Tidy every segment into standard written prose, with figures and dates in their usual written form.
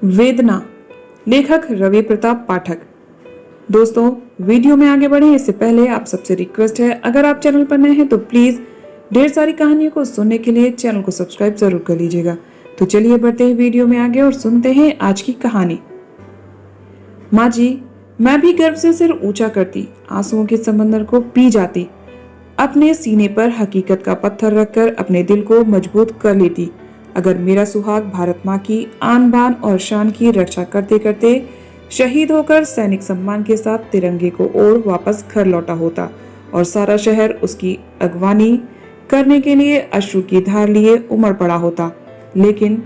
वेदना, लेखक रवि प्रताप पाठक। दोस्तों, वीडियो में आगे बढ़े इससे पहले आप सबसे रिक्वेस्ट है, अगर आप चैनल पर नए हैं तो प्लीज ढेर सारी कहानियों को सुनने के लिए चैनल को सब्सक्राइब जरूर कर लीजिएगा। तो चलिए बढ़ते हैं वीडियो में आगे और सुनते हैं आज की कहानी। माँ जी, मैं भी गर्व से सिर ऊंचा करती, आंसुओं के समंदर को पी जाती, अपने सीने पर हकीकत का पत्थर रखकर अपने दिल को मजबूत कर लेती। अगर मेरा सुहाग भारत माँ की आन बान और शान की रक्षा करते करते शहीद होकर सैनिक सम्मान के साथ तिरंगे को ओढ़ वापस घर लौटा होता और सारा शहर उसकी अगवानी करने के लिए अश्रु की धार लिए उमड़ पड़ा होता। लेकिन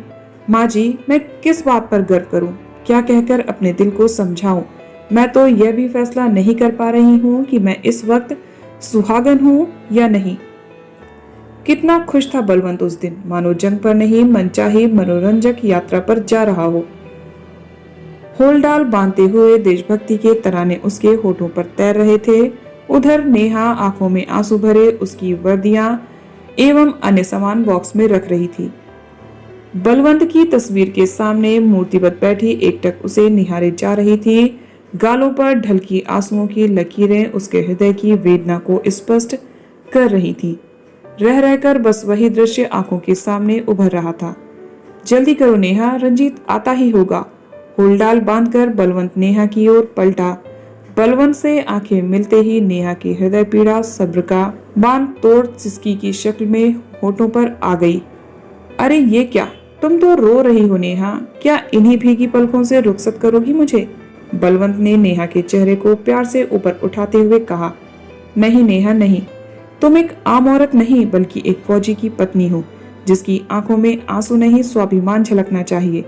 माँ जी, मैं किस बात पर गर्व करूं, क्या कहकर अपने दिल को समझाऊं? मैं तो यह भी फैसला नहीं कर पा रही हूँ कि मैं इस वक्त सुहागन हूँ या नहीं। कितना खुश था बलवंत उस दिन, मानो जंग पर नहीं मनचाही मनोरंजक यात्रा पर जा रहा हो। होलडाल बांधते हुए देशभक्ति के तराने उसके होठों पर तैर रहे थे। उधर नेहा आंखों में आंसू भरे उसकी वर्दियां एवं अन्य सामान बॉक्स में रख रही थी। बलवंत की तस्वीर के सामने मूर्तिवत बैठी एकटक उसे निहारे जा रही थी। गालों पर ढलकी आंसुओं की लकीरें उसके हृदय की वेदना को स्पष्ट कर रही थी। रह रहकर बस वही दृश्य आंखों के सामने उभर रहा था। जल्दी करो नेहा, रंजीत आता ही होगा। होलडाल बांधकर बलवंत नेहा की ओर पलटा। बलवंत से आंखें मिलते ही नेहा की हृदय पीड़ा सब्र का बांध तोड़ सिसकी की शक्ल में होठों पर आ गई। अरे ये क्या, तुम तो रो रही हो नेहा, क्या इन्हीं भीगी पलकों से रुखसत करोगी मुझे? बलवंत ने नेहा के चेहरे को प्यार से ऊपर उठाते हुए कहा। नहीं नेहा नहीं, तुम एक आम औरत नहीं बल्कि एक फौजी की पत्नी हो, जिसकी आंखों में आंसू नहीं स्वाभिमान झलकना चाहिए।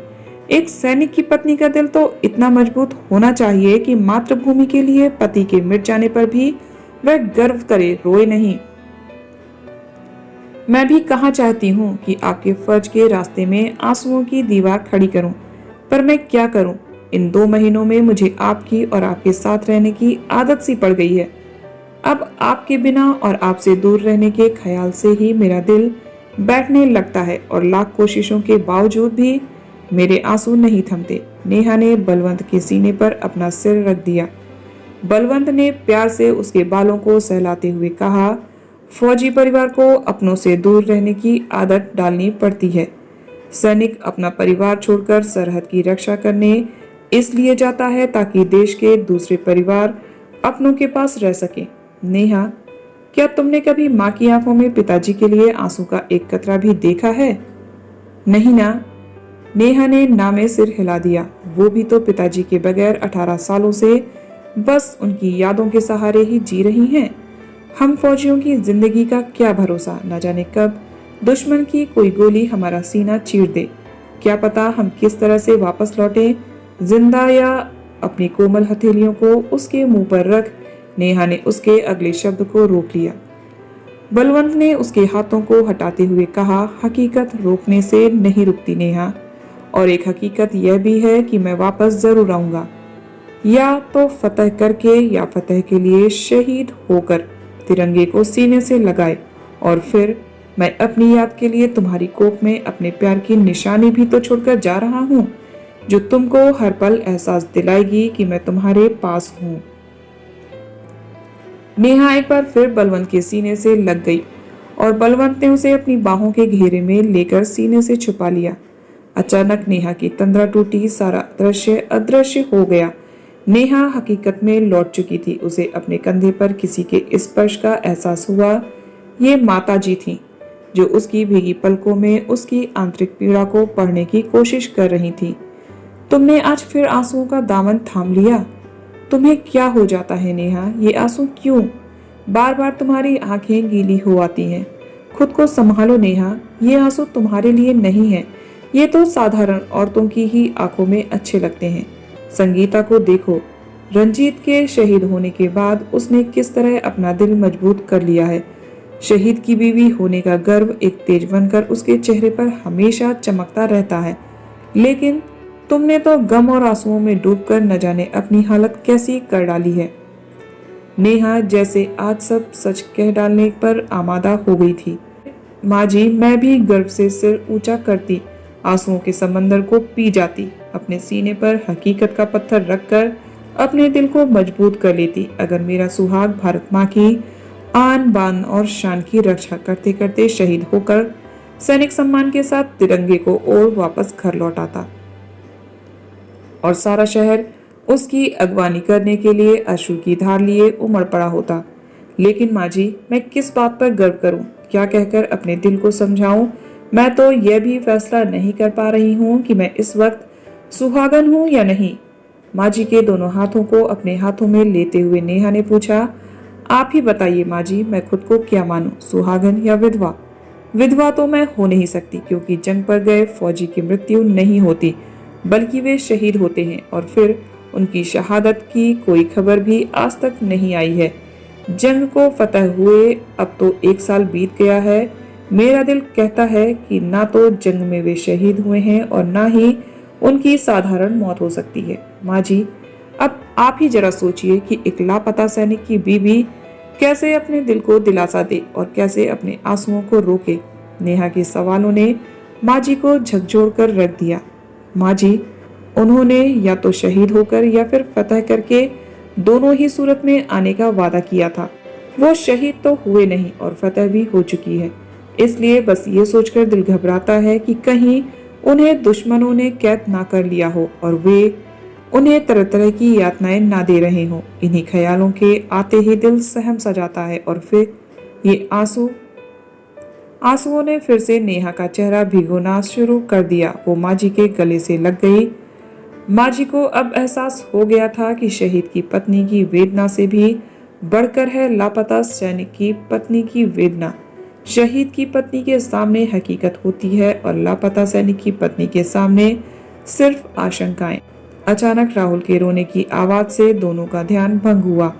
एक सैनिक की पत्नी का दिल तो इतना मजबूत होना चाहिए कि मातृभूमि के लिए पति के मिट जाने पर भी वह गर्व करे, रोए नहीं। मैं भी कहाँ चाहती हूँ कि आपके फर्ज के रास्ते में आंसुओं की दीवार खड़ी करूं, पर मैं क्या करूं? इन 2 महीनों में मुझे आपकी और आपके साथ रहने की आदत सी पड़ गई है। अब आपके बिना और आपसे दूर रहने के ख्याल से ही मेरा दिल बैठने लगता है और लाख कोशिशों के बावजूद भी मेरे आंसू नहीं थमते। नेहा ने बलवंत के सीने पर अपना सिर रख दिया। बलवंत ने प्यार से उसके बालों को सहलाते हुए कहा, फौजी परिवार को अपनों से दूर रहने की आदत डालनी पड़ती है। सैनिक अपना परिवार छोड़कर सरहद की रक्षा करने इसलिए जाता है ताकि देश के दूसरे परिवार अपनों के पास रह सके। नेहा, क्या तुमने कभी माँ की आंखों में पिताजी के लिए आंसू का एक कतरा भी देखा है? नहीं ना। नेहा ने ना में सिर हिला दिया। वो भी तो पिताजी के बगैर 18 सालों से बस उनकी यादों के सहारे ही जी रही हैं। हम फौजियों की जिंदगी का क्या भरोसा, न जाने कब दुश्मन की कोई गोली हमारा सीना चीर दे। क्या पता हम किस तरह से वापस लौटे, जिंदा या अपनी कोमल हथेलियों को उसके मुंह पर रख नेहा ने उसके अगले शब्द को रोक लिया। बलवंत ने उसके हाथों को हटाते हुए कहा, हकीकत रोकने से नहीं रुकती नेहा, और एक हकीकत यह भी है कि मैं वापस जरूर आऊंगा, या तो फतह करके या फतह के लिए शहीद होकर तिरंगे को सीने से लगाए, और फिर मैं अपनी याद के लिए तुम्हारी कोख में अपने प्यार की निशानी भी तो छोड़कर जा रहा हूँ, जो तुमको हर पल एहसास दिलाएगी कि मैं तुम्हारे पास हूँ। नेहा एक बार फिर बलवंत के सीने से लग गई और बलवंत ने उसे अपनी बाहों के घेरे में लेकर सीने से छुपा लिया। अचानक नेहा की तंद्रा टूटी, सारा दृश्य अदृश्य हो गया। नेहा हकीकत में लौट चुकी थी। उसे अपने कंधे पर किसी के स्पर्श का एहसास हुआ। ये माता जी थी जो उसकी भीगी पलकों में उसकी आंतरिक पीड़ा को पढ़ने की कोशिश कर रही थी। तुमने आज फिर आंसुओं का दामन थाम लिया। तुम्हें क्या हो जाता है नेहा? ये आंसू क्यों? बार बार तुम्हारी आंखें गीली हो आती हैं। खुद को संभालो नेहा, ये आंसू तुम्हारे लिए नहीं है, ये तो साधारण औरतों की ही आंखों में अच्छे लगते हैं। संगीता को देखो, रंजीत के शहीद होने के बाद उसने किस तरह अपना दिल मजबूत कर लिया है। शहीद की बीवी होने का गर्व एक तेज बनकर उसके चेहरे पर हमेशा चमकता रहता है। लेकिन तुमने तो गम और आंसुओं में डूबकर न जाने अपनी हालत कैसी कर डाली है। नेहा जैसे आज सब सच कह डालने पर आमादा हो गई थी। माँ जी, मैं भी गर्व से सिर ऊंचा करती, आंसुओं के समंदर को पी जाती, अपने सीने पर हकीकत का पत्थर रखकर अपने दिल को मजबूत कर लेती। अगर मेरा सुहाग भारत माँ की आन बान और शान की रक्षा करते करते शहीद होकर सैनिक सम्मान के साथ तिरंगे को ओढ़ वापस घर लौट आता और सारा शहर उसकी अगवानी करने के लिए अश्रु की धार लिए उमड़ पड़ा होता। लेकिन माँ जी, मैं किस बात पर गर्व करूं, क्या कहकर अपने दिल को समझाऊं? मैं तो यह भी फैसला नहीं कर पा रही हूं कि मैं इस वक्त सुहागन हूं या नहीं। माँ जी के दोनों हाथों को अपने हाथों में लेते हुए नेहा ने पूछा, आप ही बताइए माँ जी, मैं खुद को क्या मानूं, सुहागन या विधवा? विधवा तो मैं हो नहीं सकती, क्योंकि जंग पर गए फौजी की मृत्यु नहीं होती, बल्कि वे शहीद होते हैं और फिर उनकी शहादत की कोई खबर भी आज तक नहीं आई है। जंग को फतह हुए अब तो 1 साल बीत गया है। मेरा दिल कहता है कि ना तो जंग में वे शहीद हुए हैं और ना ही उनकी साधारण मौत हो सकती है। माँ जी, अब आप ही जरा सोचिए कि एक लापता सैनिक की बीवी कैसे अपने दिल को दिलासा दे और कैसे अपने आंसुओं को रोके। नेहा के सवालों ने माँ जी को झकझोर कर रख दिया। माँ जी, उन्होंने या तो शहीद होकर या फिर फतह करके दोनों ही सूरत में आने का वादा किया था। वो शहीद तो हुए नहीं और फतह भी हो चुकी है। इसलिए बस ये सोचकर दिल घबराता है कि कहीं उन्हें दुश्मनों ने कैद ना कर लिया हो और वे उन्हें तरह तरह की यातनाएं ना दे रहे हों। इन्हीं ख्यालों के आते ही दिल सहम सा जाता है और फिर ये आंसुओं ने फिर से नेहा का चेहरा भिगोना शुरू कर दिया। वो माँ जी के गले से लग गई। माँ जी को अब एहसास हो गया था कि शहीद की पत्नी की वेदना से भी बढ़कर है लापता सैनिक की पत्नी की वेदना। शहीद की पत्नी के सामने हकीकत होती है और लापता सैनिक की पत्नी के सामने सिर्फ आशंकाएं। अचानक राहुल के रोने की आवाज से दोनों का ध्यान भंग हुआ।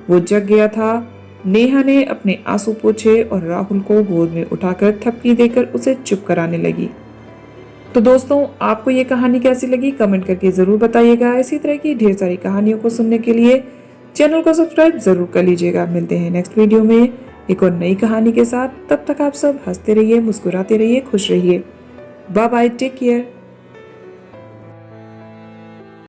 वो जग गया था। नेहा ने अपने आंसू पोंछे और राहुल को गोद में उठाकर थपकी देकर उसे चुप कराने लगी। तो दोस्तों, आपको ये कहानी कैसी लगी कमेंट करके जरूर बताइएगा। इसी तरह की ढेर सारी कहानियों को सुनने के लिए चैनल को सब्सक्राइब जरूर कर लीजिएगा। मिलते हैं नेक्स्ट वीडियो में एक और नई कहानी के साथ। तब तक आप सब हंसते रहिए, मुस्कुराते रहिए, खुश रहिए। Bye bye, take care.